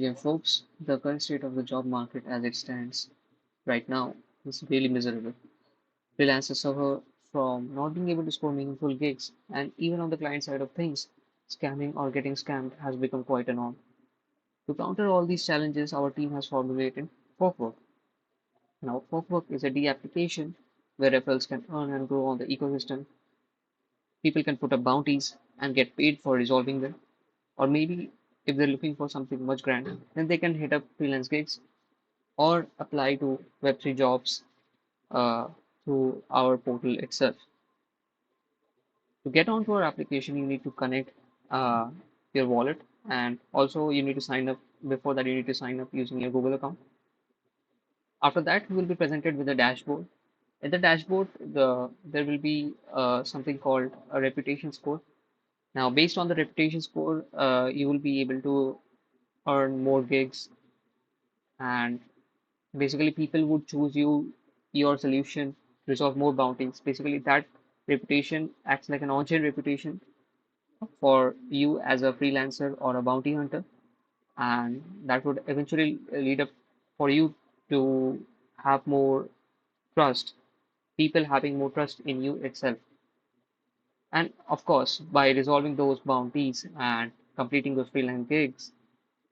Yeah, folks, the current state of the job market as it stands right now is really miserable. Freelancers suffer from not being able to score meaningful gigs, and even on the client side of things, scamming or getting scammed has become quite a norm. To counter all these challenges, our team has formulated Forkwork. Now, Forkwork is a D application where referrals can earn and grow on the ecosystem. People can put up bounties and get paid for resolving them. Or maybe if they're looking for something much grander, then they can hit up freelance gigs or apply to Web3 jobs uh, through our portal itself. To get onto our application, you need to connect uh, your wallet, and also you need to sign up. Before that, you need to sign up using your Google account. After that, you will be presented with a dashboard. In the dashboard, there will be something called a reputation score. Now, based on the reputation score, you will be able to earn more gigs, and basically people would choose your solution to resolve more bounties. Basically, that reputation acts like an on-chain reputation for you as a freelancer or a bounty hunter, and that would eventually lead up for you to have more trust, people having more trust in you itself. And of course, by resolving those bounties and completing those freelance gigs,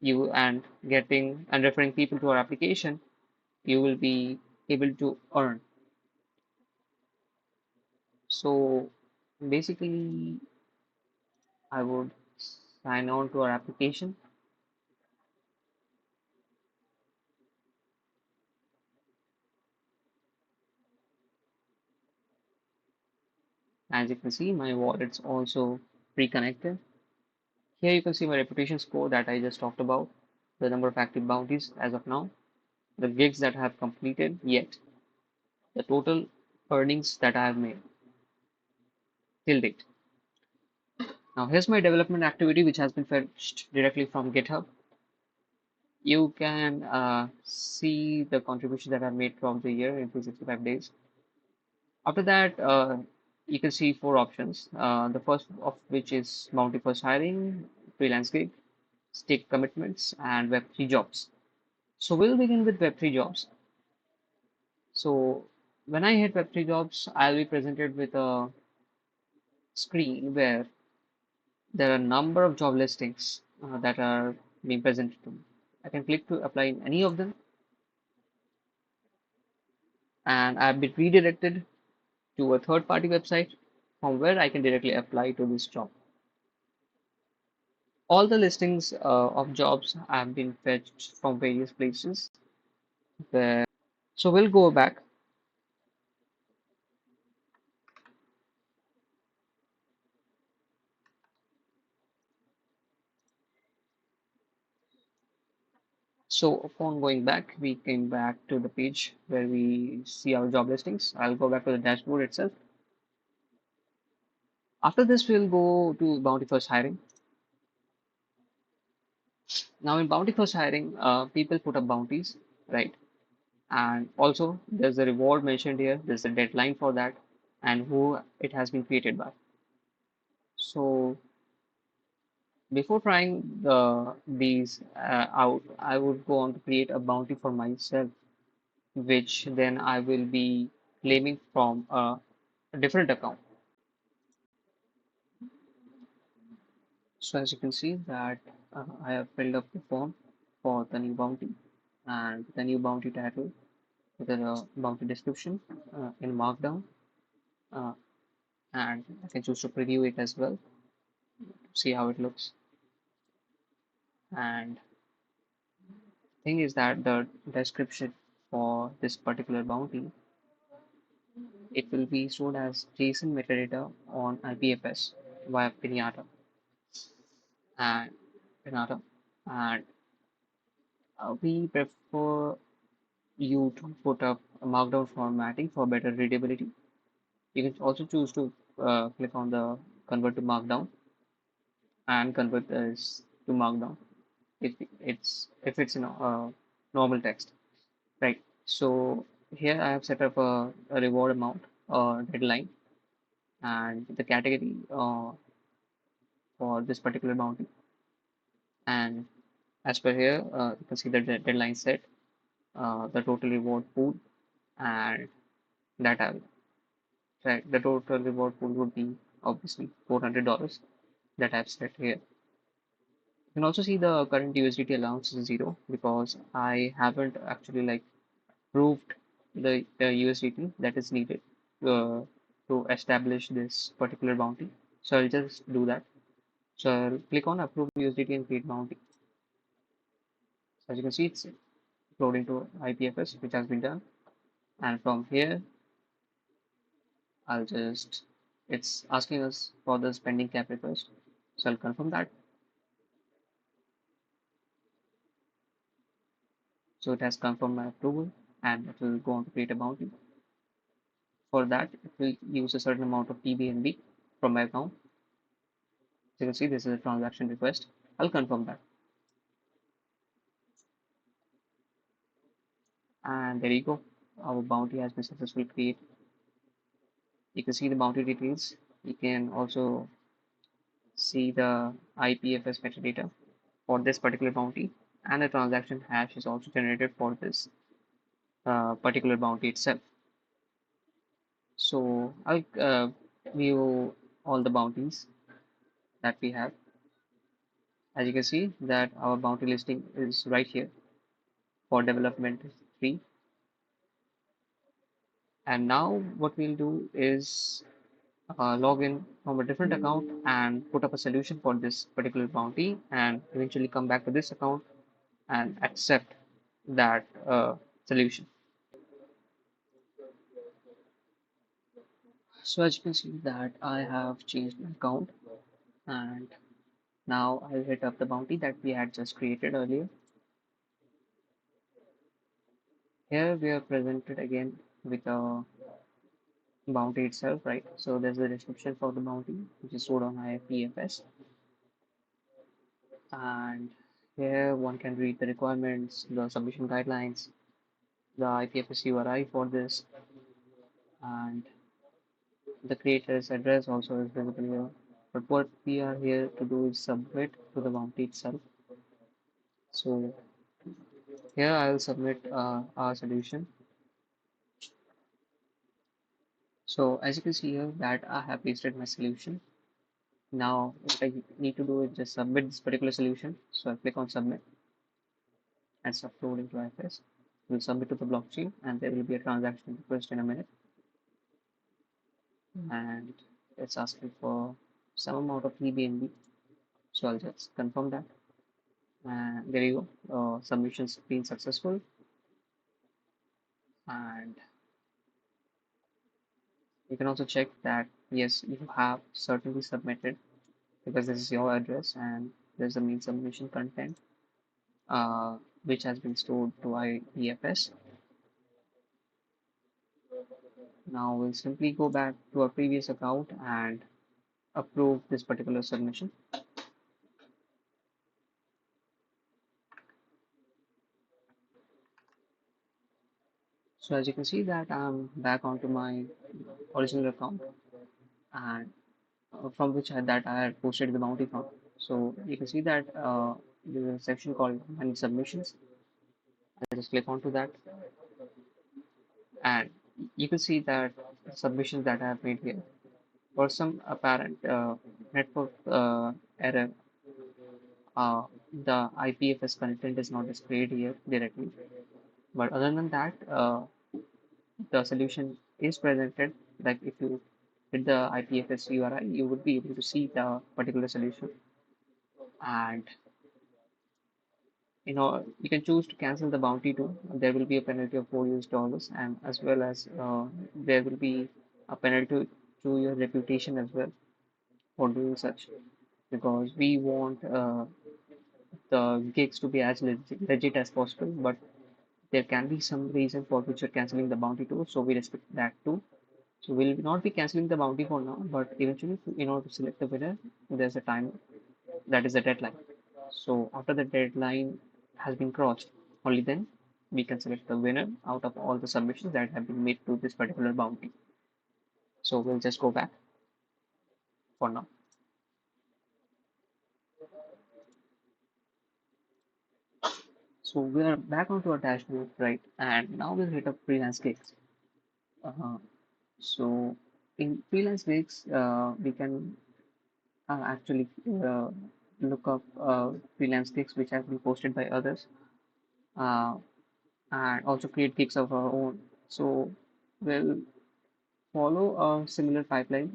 you and getting and referring people to our application, you will be able to earn. So basically, I would sign on to our application. As you can see, my wallet's also pre-connected. Here you can see my reputation score that I just talked about, the number of active bounties as of now, the gigs that I have completed yet, the total earnings that I have made till date. Now here's my development activity which has been fetched directly from GitHub. You can see the contribution that I've made from the year in 365 days. After that, you can see four options. The first of which is bounty first hiring, freelance gig, stake commitments, and Web3 jobs. So we'll begin with Web3 jobs. So when I hit Web3 jobs, I'll be presented with a screen where there are a number of job listings that are being presented to me. I can click to apply in any of them, and I've been redirected to a third party website from where I can directly apply to this job. All the listings of jobs have been fetched from various places. Where, so we'll go back. So upon going back, we came back to the page where we see our job listings. I'll go back to the dashboard itself. After this, we'll go to Bounty First Hiring. Now in Bounty First Hiring, people put up bounties, right? And also there's a reward mentioned here. There's a deadline for that and who it has been created by. So before trying these out, I would go on to create a bounty for myself, which then I will be claiming from a different account. So as you can see that I have filled up the form for the new bounty, and the new bounty title with a bounty description in Markdown, uh, and I can choose to preview it as well to see how it looks. And thing is that the description for this particular bounty, it will be stored as JSON metadata on IPFS via and Pinata, and we prefer you to put up a markdown formatting for better readability. You can also choose to click on the convert to markdown and convert this to markdown if it's in normal text, right? So here I have set up a reward amount deadline and the category for this particular bounty, and As per here, you can see the deadline set, the total reward pool, and that I right, the total reward pool would be obviously $400 that I've set here. You can also see the current USDT allowance is zero because I haven't actually like proved the USDT that is needed uh, to establish this particular bounty. So I'll just do that. So I'll click on approve USDT and create bounty. So as you can see, it's loading to IPFS, which has been done. And from here, I'll just, it's asking us for the pending cap request. So I'll confirm that. So it has confirmed my approval and it will go on to create a bounty. For that, it will use a certain amount of TBNB from my account. So you can see this is a transaction request. I'll confirm that. And there you go. Our bounty has been successfully created. You can see the bounty details. You can also see the IPFS metadata for this particular bounty, and the transaction hash is also generated for this particular bounty itself. So I'll view all the bounties that we have. As you can see that our bounty listing is right here for development 3. And now what we'll do is log in from a different account and put up a solution for this particular bounty and eventually come back to this account and accept that solution. So as you can see that I have changed my account and now I'll hit up the bounty that we had just created earlier. Here we are presented again with a bounty itself, right? So there's a description for the bounty, which is stored on IPFS. And here one can read the requirements, the submission guidelines, the IPFS URI for this, and the creator's address also is visible here. But what we are here to do is submit to the bounty itself. So here I will submit our solution. So as you can see here that I have pasted my solution. Now what I need to do is just submit this particular solution. So I click on submit and it's uploading to IFS. We'll submit to the blockchain and there will be a transaction request in a minute. And it's asking for some amount of EBNB. So I'll just confirm that. And there you go. Submission's been successful. And you can also check that yes, you have certainly submitted because this is your address and there's the main submission content uh, which has been stored to IEFS. Now we'll simply go back to our previous account and approve this particular submission. So as you can see that I'm back onto my original account and from which that I had posted the bounty from. So you can see that there's a section called Manage Submissions. I just click onto that and you can see that submissions that I have made here. For some apparent network error, the IPFS content is not displayed here directly. But other than that, the solution is presented. Like if you hit the IPFS URI, you would be able to see the particular solution. And you can choose to cancel the bounty too. There will be a penalty of $4 and as well as there will be a penalty to your reputation as well for doing such because we want the gigs to be as legit as possible, but there can be some reason for which you're canceling the bounty too, so we respect that too. So we'll not be canceling the bounty for now, but eventually, in order to select the winner, there's a time that is the deadline. So after the deadline has been crossed, only then we can select the winner out of all the submissions that have been made to this particular bounty. So we'll just go back for now. So we are back onto our dashboard, right? And now we'll hit up freelance gigs. Uh, so in freelance gigs, we can actually look up freelance gigs which have been posted by others, uh, and also create gigs of our own. So we'll follow a similar pipeline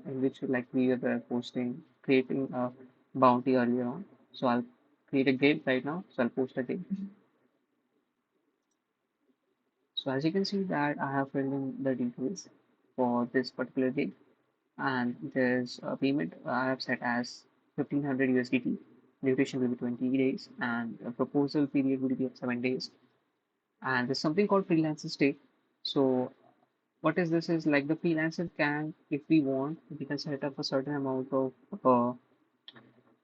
in which like we were posting, creating a bounty earlier on. So I'll create a gig right now. So I'll post a gig. So as you can see that I have filled in the details for this particular gig, and there's a payment I have set as 1500 USDT. Duration will be 20 days, and a proposal period will be of 7 days. And there's something called freelancer stake. So what is this is like the freelancer can, if we want, we can set up a certain amount of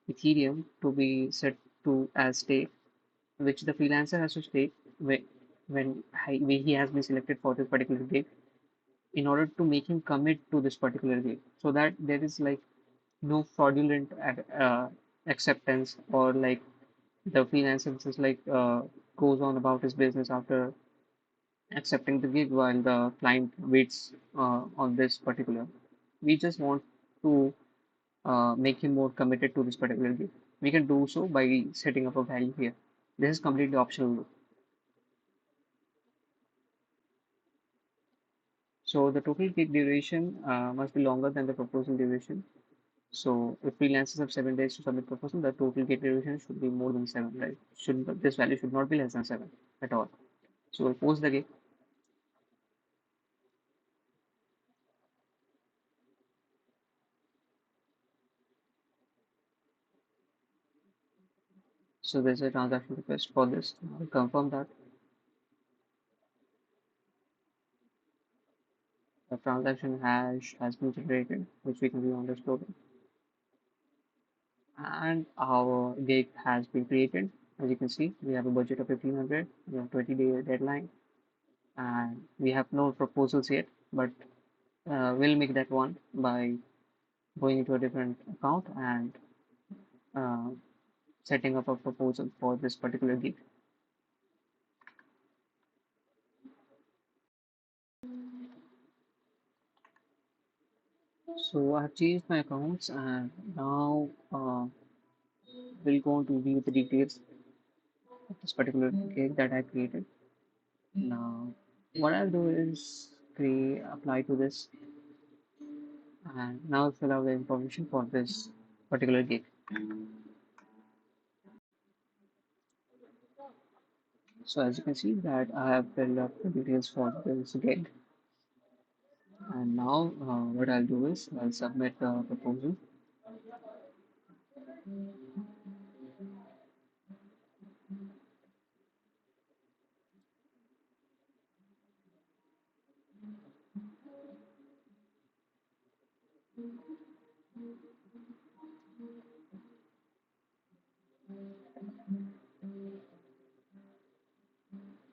Ethereum to be set to as stake, which the freelancer has to stake when he has been selected for this particular gig in order to make him commit to this particular gig, so that there is like no fraudulent acceptance, or like the freelancer just like goes on about his business after accepting the gig while the client waits on this particular. We just want to make him more committed to this particular gig. We can do so by setting up a value here. This is completely optional. So the total gig duration must be longer than the proposal duration. So if freelancers have 7 days to submit proposal, the total gig duration should be more than seven, right? Should this value should not be less than seven at all. So we'll post the gig. So there's a transaction request for this. I'll confirm that the transaction hash has been generated, which we can view on the story. And our gig has been created. As you can see, we have a budget of 1500, we have 20-day deadline, and we have no proposals yet, but we'll make that one by going into a different account and uh, setting up a proposal for this particular gig. So I've changed my accounts, and now we'll go on to view the details of this particular gig that I created. Now, what I'll do is create apply to this, and now fill out the information for this particular gig. So as you can see that I have filled up the details for this gig, and now what I'll do is I'll submit the proposal.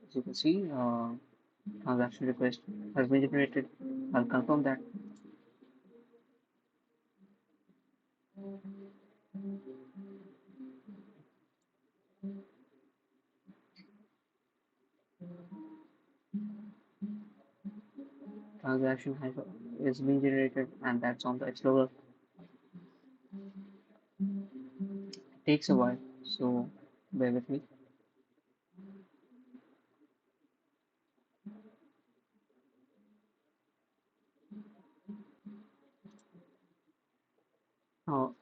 As you can see, transaction request has been generated. I'll confirm that. Transaction has is being generated, and that's on the Explorer. It takes a while, so bear with me.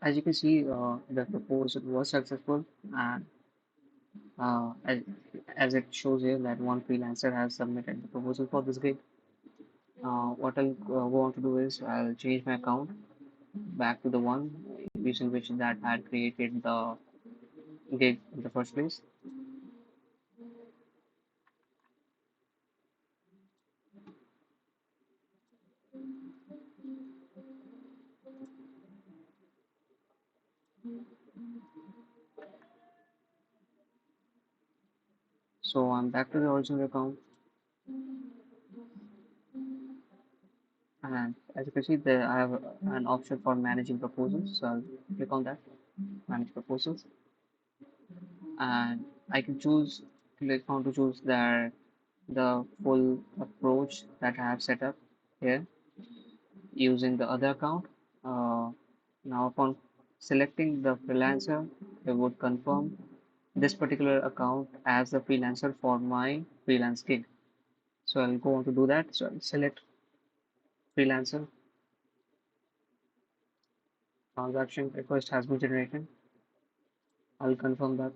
As you can see, the proposal was successful, and uh, as, as it shows here that one freelancer has submitted the proposal for this gig. What I'll go on to do is I'll change my account back to the one using which that had created the gig in the first place. So I'm back to the original account, and as you can see there I have an option for managing proposals. So I'll click on that, manage proposals, and I can choose click on to choose the full approach that I have set up here using the other account. Uh, Now, upon selecting the freelancer, I would confirm this particular account as the freelancer for my freelance gig. So I'll go on to do that. So I'll select freelancer, transaction request has been generated. I'll confirm that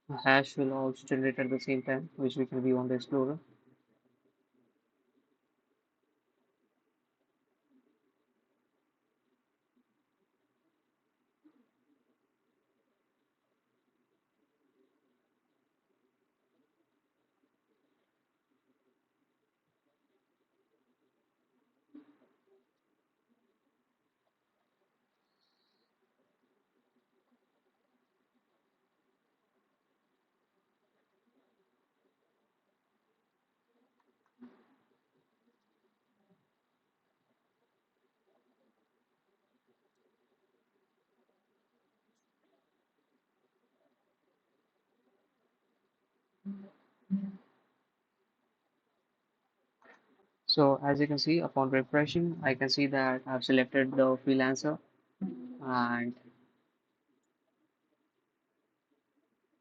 a hash will also generate at the same time, which we can view on the Explorer. So as you can see, upon refreshing, I can see that I've selected the freelancer, and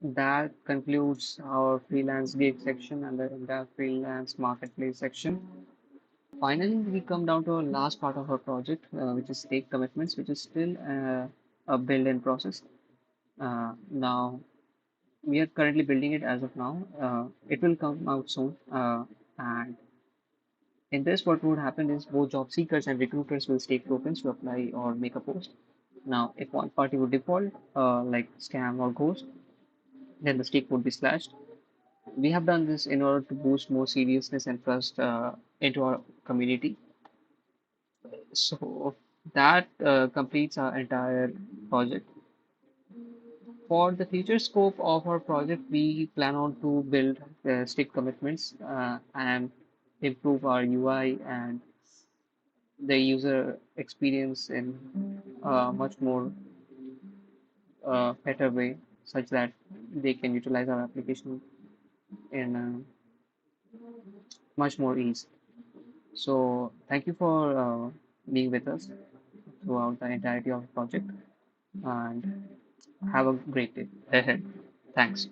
that concludes our freelance gig section and the entire freelance marketplace section. Finally, we come down to our last part of our project, which is stake commitments, which is still a build-in process. Now, we are currently building it as of now. It will come out soon. And in this, what would happen is both job seekers and recruiters will stake tokens to apply or make a post. Now, if one party would default, like scam or ghost, then the stake would be slashed. We have done this in order to boost more seriousness and trust into our community. So that completes our entire project. For the future scope of our project, we plan on to build strict commitments and improve our UI and the user experience in a much more better way, such that they can utilize our application in much more ease. So thank you for being with us throughout the entirety of the project, and have a great day ahead. Thanks.